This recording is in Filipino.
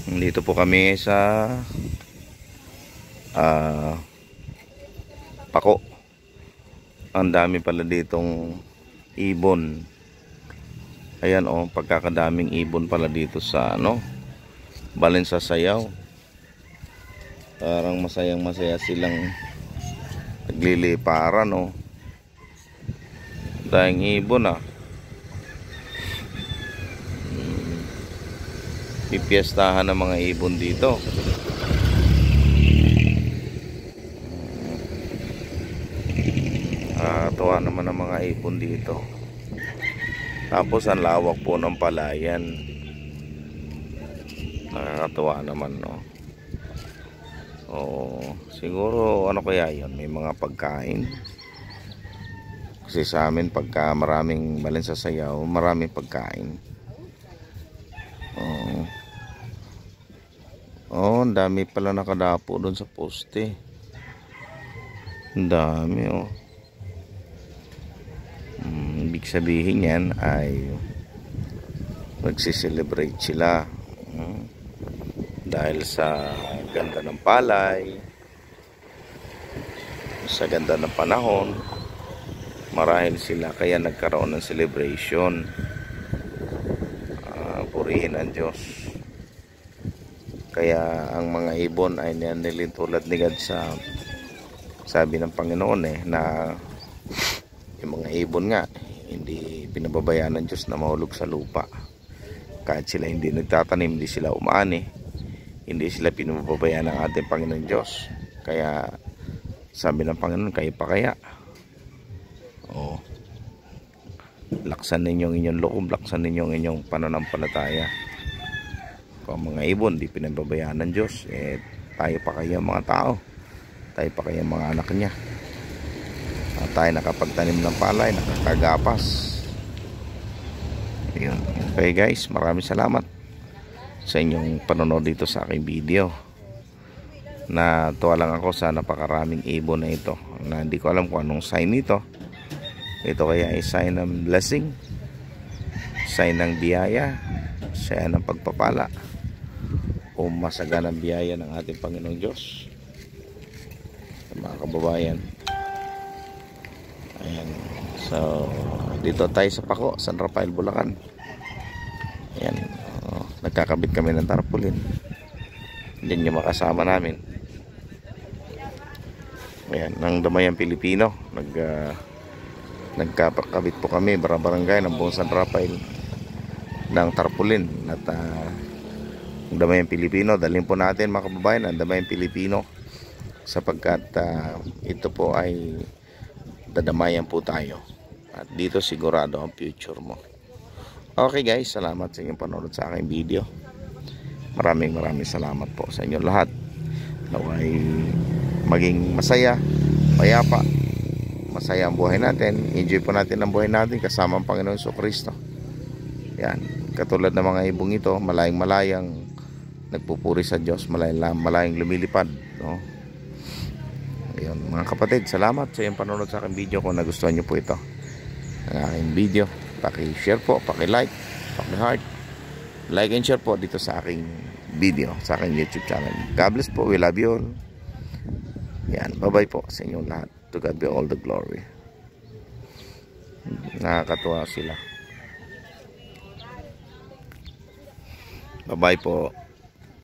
Dito po kami sa Pako. Ang dami pala ditong ibon. Ayan oh, pagkakadaming ibon pala dito sa Balinsa Sayaw. Parang masayang masaya silang nagliliparan oh. Dahing ibon ah. Pipiestahan ng mga ibon dito. Tuwa naman ang mga ibon dito. Tapos ang lawak po ng palayan. Nakakatuwa naman no. Siguro ano kaya yun, may mga pagkain. Kasi sa amin pagka maraming Balinsa Sayaw, maraming pagkain. Ang dami pala nakadapo doon sa poste. Ang dami oh. Ibig sabihin yan ay magsiselebrate sila dahil sa ganda ng palay, sa ganda ng panahon. Marahil sila kaya nagkaroon ng celebration. Purihin ang Diyos. Kaya ang mga ibon ay nanilin tulad ni God sa sabi ng Panginoon na yung mga ibon nga hindi pinababayaan ng Diyos na mahulog sa lupa. Kahit sila hindi nagtatanim, hindi sila umaani, hindi sila pinababayaan ng ating Panginoon Diyos. Kaya sabi ng Panginoon, kayo pa kaya? Laksan ninyo inyong loob, laksan ninyo inyong pananampalataya. Kung mga ibon di pinababayaan ng Diyos, tayo pa kaya mga tao, tayo pa kaya mga anak niya. Tayo nakapagtanim ng palay, nakakagapas. Ayun. Okay guys, maraming salamat sa inyong panonood dito sa aking video. Natuwa lang ako sa napakaraming ibon na ito na hindi ko alam kung anong sign nito. Ito kaya ay sign ng blessing, sign ng biyaya, sign ng pagpapala, o masaganang biyaya ng ating Panginoong Diyos sa mga kababayan. Ayan. So dito tayo sa Pako, San Rafael, Bulacan. Ayan. Nagkakabit kami ng tarpaulin. Diyan yung makasama namin. Ayan, ng Damayang Pilipino. Nagkakabit po kami, barangay ng buong San Rafael ng tarpaulin. At ang Damayang Pilipino, dalhin po natin mga kababayan ang Damayang Pilipino sapagkat ito po ay dadamayan po tayo. At dito sigurado ang future mo. Okay guys, salamat sa inyong panonood sa aking video. Maraming salamat po sa inyo lahat. Naway maging masaya, payapa, masaya ang buhay natin. Enjoy po natin ang buhay natin kasama ang Panginoon Jesucristo. Yan, katulad ng mga ibong ito, malayang nagpupuri sa Diyos, malayang lumilipad, no? Ayun, mga kapatid, salamat sa iyong panonood sa aking video. Kung nagustuhan nyo po ito ang aking video, paki-share po, paki-like, paki-heart, like and share po dito sa aking video, sa aking YouTube channel. God bless po, we love you all. Yan, bye-bye po sa inyong lahat. To God be all the glory. Nakakatuwa sila. Bye-bye po.